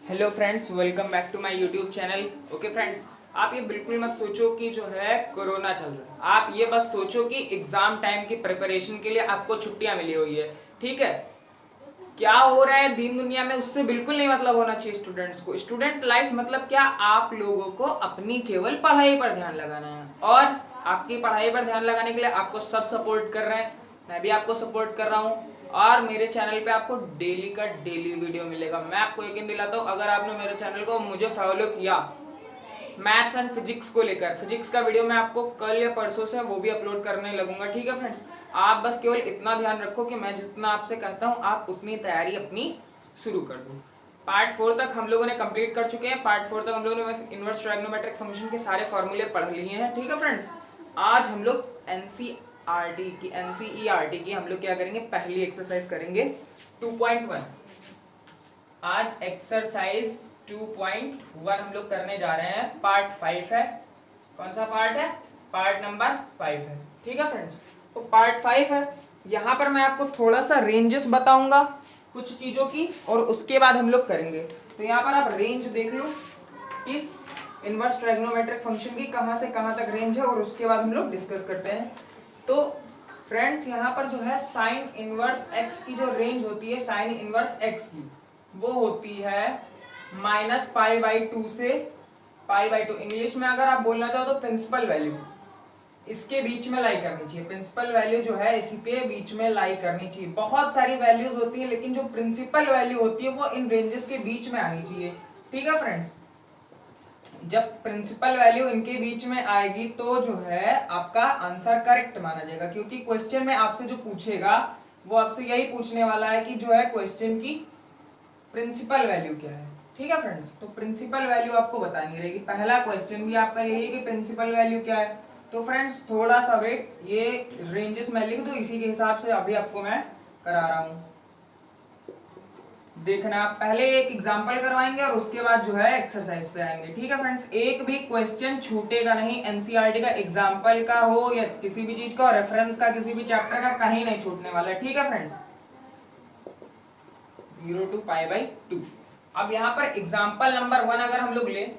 Hello friends, welcome back to my YouTube channel. Okay friends, आप ये बिल्कुल मत सोचो कि जो है कोरोना चल रहा है। आप ये बस सोचो कि एग्जाम टाइम की प्रिपरेशन के लिए आपको छुट्टियां मिली हुई है। ठीक है, क्या हो रहा है दीन दुनिया में उससे बिल्कुल नहीं मतलब होना चाहिए स्टूडेंट्स को। स्टूडेंट लाइफ मतलब क्या, आप लोगों को अपनी केवल पढ़ाई पर ध्यान लगाना है और आपकी पढ़ाई पर ध्यान लगाने के लिए आपको सब सपोर्ट कर रहे हैं। मैं भी आपको सपोर्ट कर रहा हूँ और मेरे चैनल पे आपको डेली का डेली वीडियो मिलेगा। मैं आपको यकीन दिलाता हूँ, अगर आपने मेरे चैनल को मुझे फॉलो किया मैथ्स एंड फिजिक्स को लेकर, फिजिक्स का वीडियो मैं आपको कल या परसों से वो भी अपलोड करने लगूंगा। ठीक है फ्रेंड्स, आप बस केवल इतना ध्यान रखो कि मैं जितना आपसे कहता हूँ आप उतनी तैयारी अपनी शुरू कर दो। पार्ट 4 तक हम लोगों ने कंप्लीट कर चुके हैं। पार्ट 4 तक हम लोगों ने इनवर्स ट्रायगोनोमेट्रिक फंक्शन के सारे फॉर्मूले पढ़ लिए हैं। ठीक है फ्रेंड्स, आज हम लोग एनसीईआरटी की हम लोग क्या करेंगे, पहली एक्सरसाइज करेंगे 2.1। आज एक्सरसाइज 2.1 हम लोग करने जा रहे हैं। पार्ट 5 है। कौन सा पार्ट है? पार्ट नंबर 5 है। ठीक है फ्रेंड्स, तो पार्ट 5 है। यहाँ पर मैं आपको थोड़ा सा रेंजेस बताऊंगा कुछ चीजों की और उसके बाद हम लोग करेंगे। तो यहाँ पर आप रेंज देख लो, इस इनवर्स ट्रायगोनोमेट्रिक फंक्शन की कहाँ से कहाँ तक रेंज है और उसके बाद हम लोग डिस्कस करते हैं। तो फ्रेंड्स, यहाँ पर जो है साइन इनवर्स एक्स की जो रेंज होती है, साइन इनवर्स एक्स की वो होती है -π/2 से π/2। इंग्लिश में अगर आप बोलना चाहो तो प्रिंसिपल वैल्यू इसके बीच में लाई करनी चाहिए। प्रिंसिपल वैल्यू जो है इसी के बीच में लाई करनी चाहिए। बहुत सारी वैल्यूज होती है लेकिन जो प्रिंसिपल वैल्यू होती है वो इन रेंजेस के बीच में आनी चाहिए। ठीक है फ्रेंड्स, जब प्रिंसिपल वैल्यू इनके बीच में आएगी तो जो है आपका आंसर करेक्ट माना जाएगा, क्योंकि क्वेश्चन में आपसे जो पूछेगा वो आपसे यही पूछने वाला है कि जो है क्वेश्चन की प्रिंसिपल वैल्यू क्या है। ठीक है फ्रेंड्स, तो प्रिंसिपल वैल्यू आपको बतानी रहेगी। पहला क्वेश्चन भी आपका यही है कि प्रिंसिपल वैल्यू क्या है। तो फ्रेंड्स थोड़ा सा वेट, ये रेंजेस मैं लिख दूं, इसी के हिसाब से अभी आपको मैं करा रहा हूं। देखना, पहले एक एग्जांपल करवाएंगे और उसके बाद जो है एक्सरसाइज पे आएंगे। ठीक है फ्रेंड्स, एक भी क्वेश्चन छूटेगा नहीं। एनसीईआरटी का एग्जांपल का हो या किसी भी चीज का, रेफरेंस का, किसी भी चैप्टर का, कहीं नहीं छूटने वाला है। ठीक है फ्रेंड्स, 0 to π/2। अब यहाँ पर एग्जाम्पल नंबर 1 अगर हम लोग ले,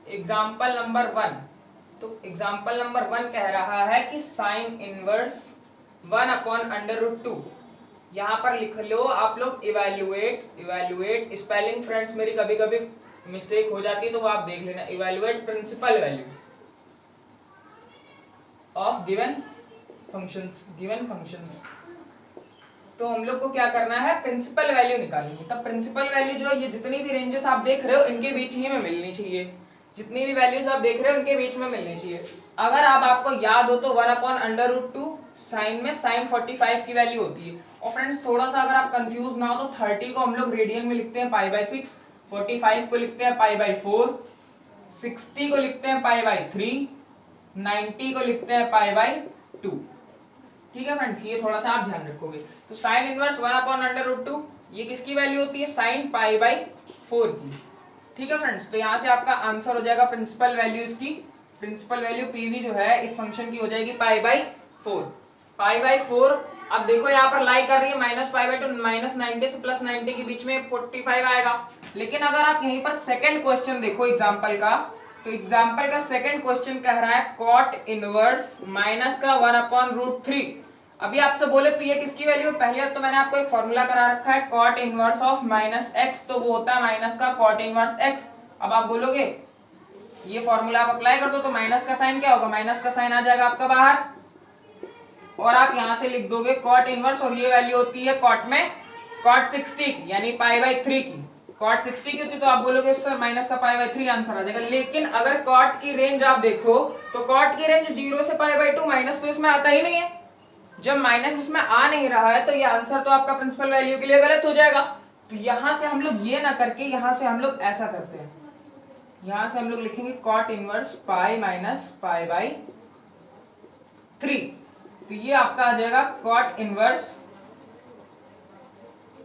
एग्जाम्पल नंबर 1, तो एग्जाम्पल नंबर 1 कह रहा है कि साइन इनवर्स 1/√2। यहाँ पर लिख लो आप लोग इवैल्यूएट स्पेलिंग फ्रेंड्स मेरी कभी कभी मिस्टेक हो जाती है तो वो आप देख लेना। Evaluate principal value of given functions. तो हम लोग को क्या करना है, प्रिंसिपल वैल्यू निकालनी है। तब प्रिंसिपल वैल्यू जो है ये जितनी भी रेंजेस आप देख रहे हो इनके बीच ही में मिलनी चाहिए। जितनी भी वैल्यूज आप देख रहे हो इनके बीच में मिलनी चाहिए। अगर आपको याद हो तो 1/√2 साइन में साइन 45 की वैल्यू होती है। और फ्रेंड्स थोड़ा सा अगर आप कंफ्यूज ना हो तो 30 को हम लोग रेडियन में लिखते हैं π/6, 45 को लिखते हैं π/4, 60 को लिखते हैं π/3, 90 को लिखते हैं π/2। ठीक है फ्रेंड्स, ये थोड़ा सा आप ध्यान रखोगे। तो साइन इनवर्स 1/√2 ये किसकी वैल्यू होती है, साइन π/4 की। ठीक है फ्रेंड्स, तो यहाँ से आपका आंसर हो जाएगा प्रिंसिपल वैल्यू, इसकी प्रिंसिपल वैल्यू पीवी जो है इस फंक्शन की हो जाएगी π/4। π/4 अब देखो यहाँ पर लाई कर रही है -π/2, -90 से +90 के बीच में 45 आएगा। लेकिन अगर आप यहीं पर सेकंड क्वेश्चन देखो एग्जांपल का, तो एग्जांपल का सेकंड क्वेश्चन कह रहा है कॉट इनवर्स माइनस का 1/√3। अभी आपसे बोले तो ये किसकी वैल्यू है, पहले तो मैंने आपको एक फॉर्मूला करा रखा है कॉट इनवर्स ऑफ -x, तो वो होता है माइनस का कॉट इनवर्स x। अब आप बोलोगे ये फॉर्मूला आप अप्लाई कर दो तो माइनस का साइन क्या होगा, माइनस का साइन आ जाएगा आपका बाहर और आप यहां से लिख दोगे कॉट इनवर्स, और ये वैल्यू होती है कॉट में कॉट 60 की यानी π/3 की। कॉट 60 की होती तो आप बोलोगे सर माइनस का π/3 आंसर आ जाएगा। लेकिन अगर कॉट की रेंज आप देखो तो कॉट की रेंज 0 से π/2, माइनस तो इसमें आता ही नहीं है। जब माइनस इसमें आ नहीं रहा है तो ये आंसर तो आपका प्रिंसिपल वैल्यू के लिए गलत हो जाएगा। तो यहां से हम लोग ये ना करके यहां से हम लोग ऐसा करते हैं, यहां से हम लोग लिखेंगे कॉट इनवर्स π माइनस π/3। तो ये आपका आ जाएगा कॉट इनवर्स,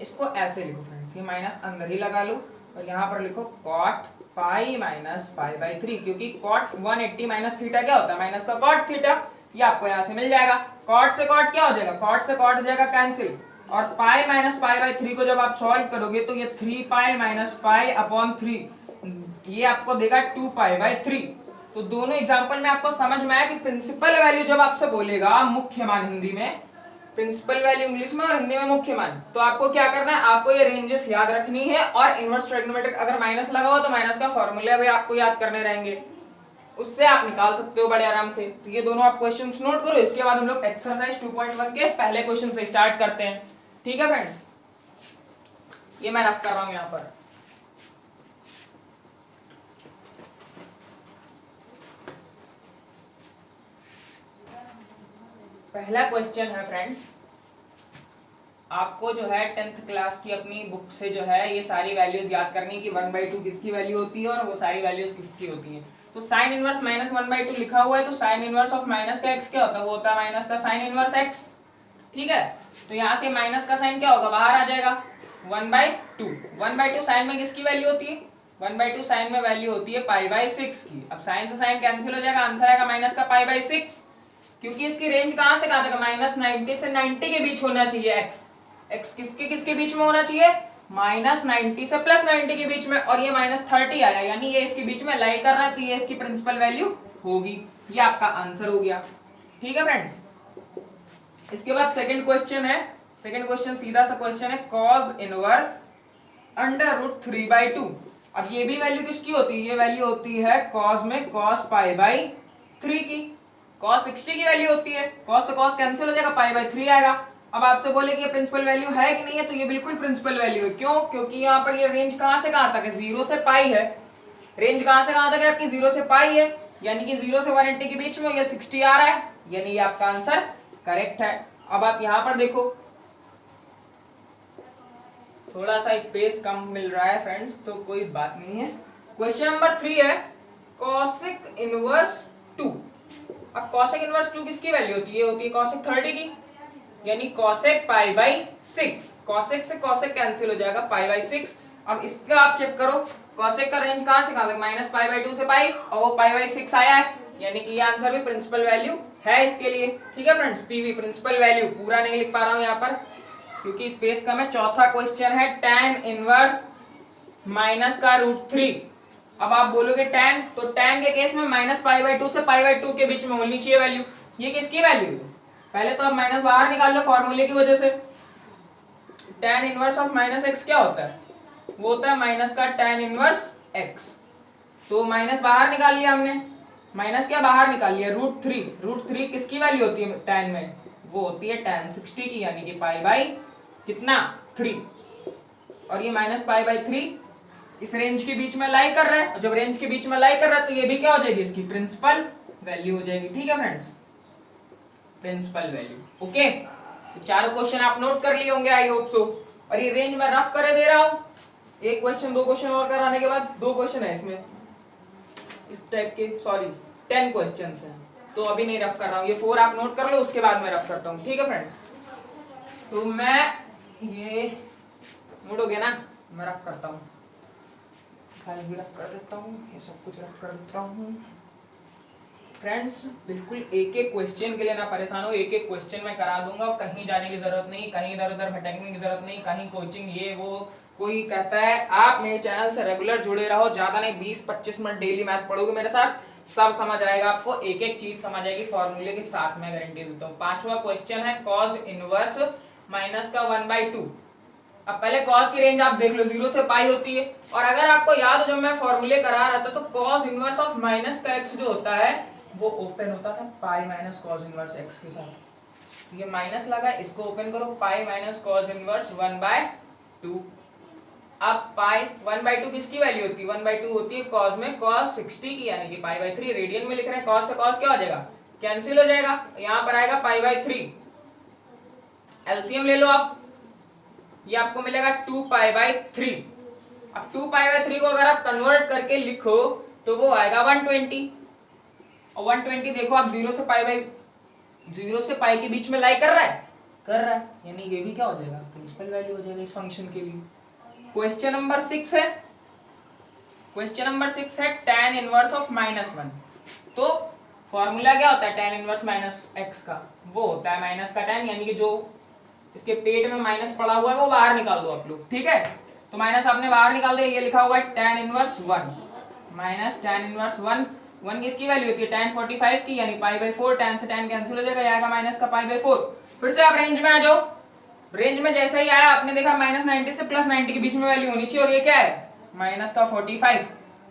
इसको ऐसे लिखो फ्रेंड्स, ये माइनस अंदर ही लगा लो और यहां पर लिखो कॉट π माइनस π/3, क्योंकि कॉट 180 माइनस थीटा क्या होता है, माइनस का कॉट थीटा। ये आपको यहां से मिल जाएगा। कॉट से कॉट क्या हो जाएगा, कॉट से कॉट हो जाएगा कैंसिल, और पाई माइनस पाई बाई 3 को जब आप सॉल्व करोगे तो ये 3 पाई माइनस पाई अपॉन 3 ये आपको देगा 2 पाई बाई 3। तो दोनों एग्जांपल में आपको समझ में आया कि प्रिंसिपल वैल्यू जब आपसे बोलेगा, मुख्य मान हिंदी में, प्रिंसिपल वैल्यू इंग्लिश में और हिंदी में मुख्य मान, तो आपको क्या करना है, आपको ये रेंजेस याद रखनी है और इनवर्स ट्रिग्नोमेट्रिक अगर माइनस लगा हो तो माइनस का फॉर्मूला भी आपको याद करने रहेंगे, उससे आप निकाल सकते हो बड़े आराम से। तो ये दोनों आप क्वेश्चंस नोट करो, इसके बाद हम लोग एक्सरसाइज 2.1 के पहले क्वेश्चन से स्टार्ट करते हैं। ठीक है फ्रेंड्स, ये मैं रफ कर रहा हूं यहां पर। पहला क्वेश्चन है फ्रेंड्स, आपको जो है 10th क्लास की अपनी बुक से जो है ये सारी वैल्यूज याद करनी कि 1/2 किसकी वैल्यू होती है और वो सारी वैल्यूज किसकी होती है। तो साइन इनवर्स माइनस 1/2 लिखा हुआ है, तो साइन इनवर्स ऑफ माइनस का एक्स क्या होता है, वो होता है माइनस का साइन इनवर्स एक्स। ठीक है, तो यहाँ से माइनस का साइन क्या होगा, बाहर आ जाएगा 1/2। 1/2 साइन में किसकी वैल्यू होती है, 1/2 साइन में वैल्यू होती है पाई/6 की। अब साइन से साइन कैंसिल हो जाएगा, आंसर आएगा माइनस का पाई/6, क्योंकि इसकी रेंज कहां से कहां तक, -90 से 90 के बीच होना चाहिए एक्स। एक्स किसके किसके बीच में होना चाहिए, -90 से +90 के बीच में, और ये -30 आया, यानी ये इसके बीच में लाई कर रहा है, तो ये इसकी प्रिंसिपल वैल्यू होगी। ये आपका आंसर हो गया। ठीक है फ्रेंड्स, इसके बाद सेकंड क्वेश्चन है। सेकंड क्वेश्चन सीधा सा क्वेश्चन है, cos इनवर्स √3/2। अब ये भी वैल्यू किसकी होती है, ये वैल्यू होती है cos में cos π/3 की। cos 60 की वैल्यू होती है, cos से cos कैंसिल हो जाएगा, π/3 आएगा। अब आपसे बोले कि ये प्रिंसिपल वैल्यू है कि नहीं है, तो ये बिल्कुल प्रिंसिपल वैल्यू है। क्यों, क्योंकि यहाँ पर ये रेंज कहां से कहां तक है, 0 से पाई है। रेंज कहां से कहां तक है आपकी, 0 से पाई है, यानी कि 0 से 180 के बीच में ये 60 आ रहा है, यानी ये आपका आंसर करेक्ट है। अब आप यहां पर देखो, थोड़ा सा स्पेस कम मिल रहा है फ्रेंड्स, तो कोई बात नहीं है। क्वेश्चन नंबर 3 है, cosec इनवर्स 2। अब cosec इनवर्स 2 किसकी वैल्यू होती है, ये होती है cosec 30 की, यानी cosec π/6। cosec से cosec कैंसिल हो जाएगा, π/6। अब इसका आप चेक करो, cosec का रेंज कहां से कहां तक, -π/2 से पाई, और वो π/6 आया है, यानी कि ये आंसर भी प्रिंसिपल वैल्यू है इसके लिए। ठीक है फ्रेंड्स, पीवी प्रिंसिपल वैल्यू, पूरा नहीं लिख पा रहा हूं यहाँ पर क्योंकि स्पेस कम है। चौथा क्वेश्चन है, tan इनवर्स माइनस का √3। अब आप बोलोगे tan, तो tan के केस में -π/2 से π/2 के बीच में होनी चाहिए वैल्यू। ये किसकी वैल्यू है, पहले तो आप माइनस बाहर निकाल लो फॉर्मूले की वजह से। tan इनवर्स ऑफ -x क्या होता है, वो होता है माइनस का tan इनवर्स x। तो माइनस बाहर निकाल लिया हमने, माइनस क्या बाहर निकाल लिया, √3। √3 किसकी वैल्यू होती है tan में, वो होती है tan 60 की, यानी कि π/3। और ये -π/3 इस रेंज के बीच में लाई कर रहा है, जब रेंज के बीच में लाई कर रहा है तो ये भी क्या हो जाएगी, इसकी प्रिंसिपल वैल्यू हो जाएगी। ठीक है फ्रेंड्स, प्रिंसिपल वैल्यू। ओके, तो चारों क्वेश्चन आप नोट कर लिए होंगे, आई होप सो। और ये रेंज में रफ करे दे रहा हूं, एक क्वेश्चन 2 क्वेश्चन और कराने के बाद 2 क्वेश्चन है इसमें इस टाइप के, सॉरी 10 क्वेश्चंस हैं, तो अभी नहीं रफ कर रहा हूँ। ये 4 आप नोट कर लो, उसके बाद मैं रफ करता हूँ। ठीक है फ्रेंड्स, तो मैं ये नोट हो गया ना, मैं रफ करता हूँ, एक्सरसाइज भी रफ कर देता हूँ, ये सब कुछ रफ कर देता हूँ। फ्रेंड्स बिल्कुल एक एक क्वेश्चन के लिए ना परेशान हो, एक एक क्वेश्चन मैं करा दूंगा, कहीं जाने की जरूरत नहीं, कहीं इधर उधर भटकने की जरूरत नहीं, कहीं कोचिंग ये वो कोई कहता है। आप मेरे चैनल से रेगुलर जुड़े रहो, ज्यादा नहीं 20-25 मिनट डेली मैथ पढ़ोगे मेरे साथ, सब समझ आएगा आपको, एक एक चीज समझ आएगी फॉर्मूले के साथ, मैं गारंटी देता हूँ। 5वां क्वेश्चन है, cos इनवर्स माइनस का 1/2। अब पहले cos की रेंज आप देख लो, 0 से पाई होती है, और अगर आपको याद हो जब मैं फॉर्मूले करा रहा था तो cos इनवर्स ऑफ माइनस का x जो होता है वो ओपन होता था pi minus cos inverse x के साथ। तो ये माइनस लगा, इसको ओपन करो, पाई माइनस cos इनवर्स 1/2। अब पाई 1/2 किसकी वैल्यू होती है, 1/2 होती है cos में cos 60 की, यानी कि π/3। रेडियन में लिख रहे हैं, cos से cos क्या हो जाएगा, कैंसिल हो जाएगा, यहाँ पर आएगा π/3। एलसीएम ले लो आप, ये आपको मिलेगा 2π/3। अब 2π/3 को अगर आप कन्वर्ट करके लिखो तो वो आएगा 120। और 120 देखो आप 0 से पाई के बीच में लाई कर रहा है, यानी ये भी क्या हो जाएगा, प्रिंसिपल वैल्यू हो जाएगा इस फंक्शन के लिए। क्वेश्चन नंबर 6 है, क्वेश्चन नंबर 6 है tan इनवर्स ऑफ -1। तो फॉर्मूला क्या होता है tan इनवर्स माइनस x का, वो होता है माइनस का tan, यानी कि जो इसके पेट में माइनस पड़ा हुआ है वो बाहर निकाल दो आप लोग, ठीक है। तो माइनस आपने बाहर निकाल दिया, ये लिखा हुआ है tan inverse 1 minus tan inverse 1 किसकी वैल्यू होती है tan 45 की, यानी π/4, tan से tan कैंसिल हो जाएगा, आएगा माइनस का π/4। फिर से आप रेंज में आ जाओ, रेंज में जैसे ही आया आपने देखा -90 से +90 के बीच में वैल्यू होनी चाहिए, और ये क्या है माइनस का 45,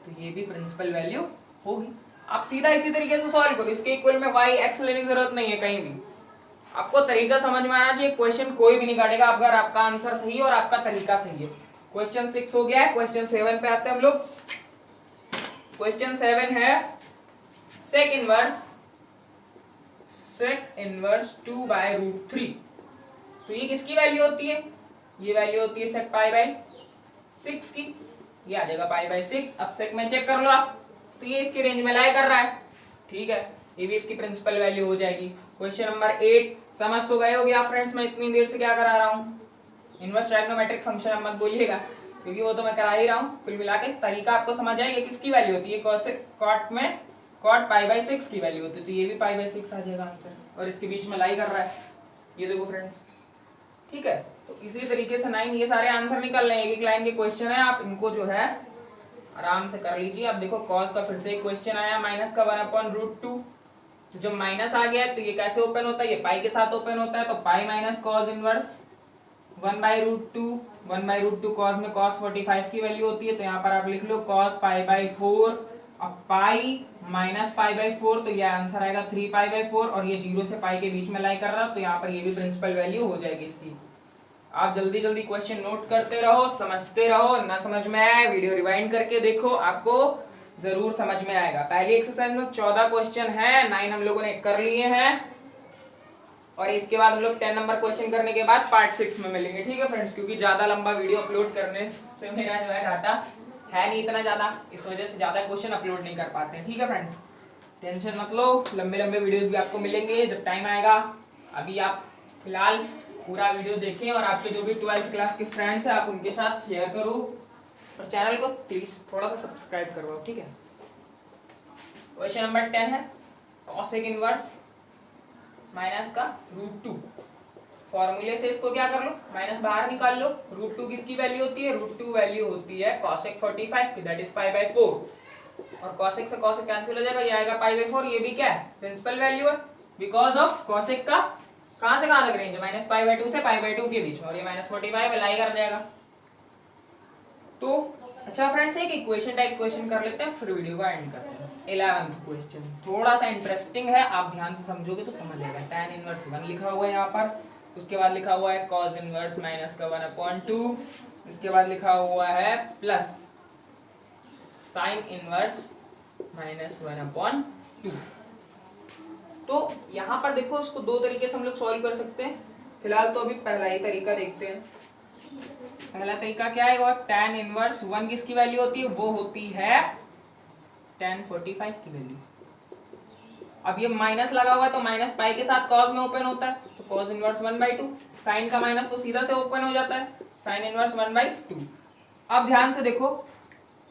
तो ये भी प्रिंसिपल वैल्यू होगी। आप सीधा इसी तरीके से सॉल्व करो, इसके इक्वल में y x लेने की जरूरत नहीं है कहीं भी, आपको तरीका समझ में आना चाहिए, क्वेश्चन कोई भी नहीं काटेगा अगर आपका आंसर सही है और आपका तरीका सही है। क्वेश्चन 6 हो गया है, क्वेश्चन 7 पे आते हैं हम लोग। क्वेश्चन 7 है sec इनवर्स 2/√3, तो ये किसकी वैल्यू होती है, ये वैल्यू होती है sec π/6 की, ये आ जाएगा π/6। अब sec में चेक कर लो आप, तो ये इसकी रेंज में लाई कर रहा है, ठीक है, ये भी इसकी प्रिंसिपल वैल्यू हो जाएगी। क्वेश्चन नंबर 8 समझ तो गए होगे आप फ्रेंड्स, मैं इतनी देर से क्या करा रहा हूँ, इनवर्स ट्रायगोनोमेट्रिक फंक्शन अब मत बोलिएगा क्योंकि वो तो मैं करा ही रहा हूँ। कुल मिला के तरीका आपको समझ आए, ये किसकी वैल्यू होती है, कॉट में कॉट π/6 की वैल्यू होती है, तो ये भी π/6 आ जाएगा आंसर, और इसके बीच में लाई कर रहा है, ये देखो फ्रेंड्स, ठीक है। तो इसी तरीके से 9 ये सारे आंसर निकल रहे हैं, एक लाइन के क्वेश्चन है, आप इनको जो है आराम से कर लीजिए। अब देखो cos का फिर से एक क्वेश्चन आया, माइनस का 1/√2, तो जब माइनस आ गया तो ये कैसे ओपन होता है, ये पाई के साथ ओपन होता है, तो pi minus cos inverse 1/√2 cos में cos 45 की वैल्यू होती है, तो यहाँ पर आप लिख लो cos π/4, अब पाई माइनस π/4, तो ये आंसर आएगा 3π/4, और ये 0 से पाई के बीच में लाई कर रहा, तो यहाँ पर ये भी प्रिंसिपल वैल्यू हो जाएगी इसकी। आप जल्दी जल्दी क्वेश्चन नोट करते रहो, समझते रहो, ना समझ में आए वीडियो रिवाइंड करके देखो, आपको जरूर समझ में आएगा। पहली एक्सरसाइज में 14 क्वेश्चन है, 9 हम लोगों ने कर लिए हैं, और इसके बाद हम लोग 10 नंबर क्वेश्चन करने के बाद पार्ट 6 में मिलेंगे, ठीक है फ्रेंड्स, क्योंकि ज्यादा लंबा वीडियो अपलोड करने से मेरा जो है डाटा है नहीं इतना ज्यादा, इस वजह से ज्यादा क्वेश्चन अपलोड नहीं कर पाते हैं, ठीक है फ्रेंड्स। टेंशन मत लो, लंबे लंबे वीडियोस भी आपको मिलेंगे जब टाइम आएगा। अभी आप फिलहाल पूरा वीडियो देखें, और आपके जो भी 12th क्लास के फ्रेंड्स हैं आप उनके साथ शेयर करो, और चैनल को प्लीज थोड़ा सा सब्सक्राइब करवाओ, ठीक है। क्वेश्चन नंबर 10 है cosec इनवर्स माइनस का √2, फॉर्मूले से इसको क्या कर लो, माइनस बाहर निकाल लो। √2 किसकी वैल्यू होती है, √2 वैल्यू होती है cosec 45 की, दैट इज π/4, और cosec से cosec कैंसिल हो जाएगा, ये आएगा π/4, ये भी क्या है प्रिंसिपल वैल्यू है, बिकॉज ऑफ cosec का कहां से कहां तक रेंज है, -π/2 से π/2 के बीच में, और ये -45 लाई कर जाएगा। तो अच्छा फ्रेंड्स, एक इक्वेशन टाइप क्वेश्चन कर लेते हैं, फिर वीडियो का एंड करते हैं। 11th क्वेश्चन थोड़ा सा इंटरेस्टिंग है, आप ध्यान से समझोगे तो समझ आएगा। tan इनवर्स 1 लिखा हुआ है यहाँ पर, उसके बाद लिखा हुआ है cos इनवर्स माइनस का 1/2, इसके बाद लिखा हुआ है प्लस sin इनवर्स माइनस 1/2। तो यहाँ पर देखो, इसको दो तरीके से हम लोग सॉल्व कर सकते हैं, फिलहाल तो अभी पहला ही तरीका देखते हैं। पहला तरीका क्या है, वो tan इनवर्स 1 किसकी वैल्यू होती है, वो होती है tan 45 की वैल्यू। अब ये माइनस लगा हुआ है तो माइनस पाई के साथ cos में ओपन होता है, तो cos इनवर्स 1/2, साइन का माइनस तो सीधा से ओपन हो जाता है, sin इनवर्स 1/2। अब ध्यान से देखो,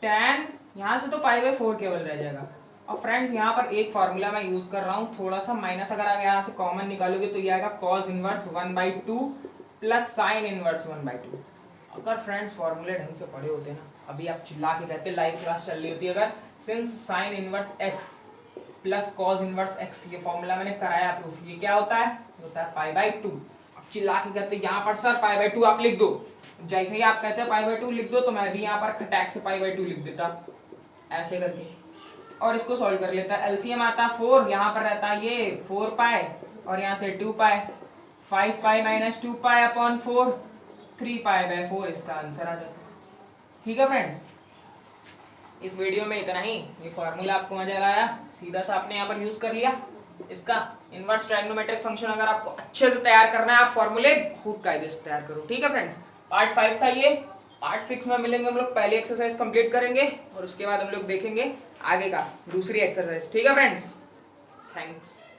tan यहाँ से तो π/4 केवल रह जाएगा। अब फ्रेंड्स यहाँ पर एक फॉर्मूला मैं यूज कर रहा हूँ, थोड़ा सा माइनस अगर आप यहाँ से कॉमन निकालोगे तो ये आएगा cos inverse 1/2 plus sin inverse 1/2। अगर फ्रेंड्स फॉर्मूले ढंग से पढ़े होते ना, अभी आप चिल्ला के कहते लाइव क्लास चल रही होती है। अगर since sin inverse x plus cos inverse x, ये फॉर्मूला मैंने कराया प्रूफ, ये क्या होता है, होता है π/2। अब चिल्ला के कहते यहाँ पर सर π/2 आप लिख दो, जैसे ही आप कहते हैं π/2 लिख दो, तो मैं भी यहाँ पर खटैक से π/2 लिख देता ऐसे करके, और इसको सॉल्व कर लेता है। एलसीएम आता है 4, यहाँ पर रहता है ये 4π, और यहाँ से 2π, 5π माइनस 2π/4, 3π/4 इसका आंसर आ जाता है। ठीक है फ्रेंड्स, इस वीडियो में इतना ही। ये फॉर्मूला आपको मजा आया, सीधा सा आपने यहाँ पर यूज कर लिया इसका इनवर्स ट्रायगोनोमेट्रिक फंक्शन। अगर आपको अच्छे से तैयार करना है, आप फॉर्मूले खूब कायदे से तैयार करो। ठीक है फ्रेंड्स, पार्ट 5 था ये, पार्ट 6 में मिलेंगे हम लोग। पहली एक्सरसाइज कंप्लीट करेंगे और उसके बाद हम लोग देखेंगे आगे का दूसरी एक्सरसाइज। ठीक है फ्रेंड्स, थैंक्स।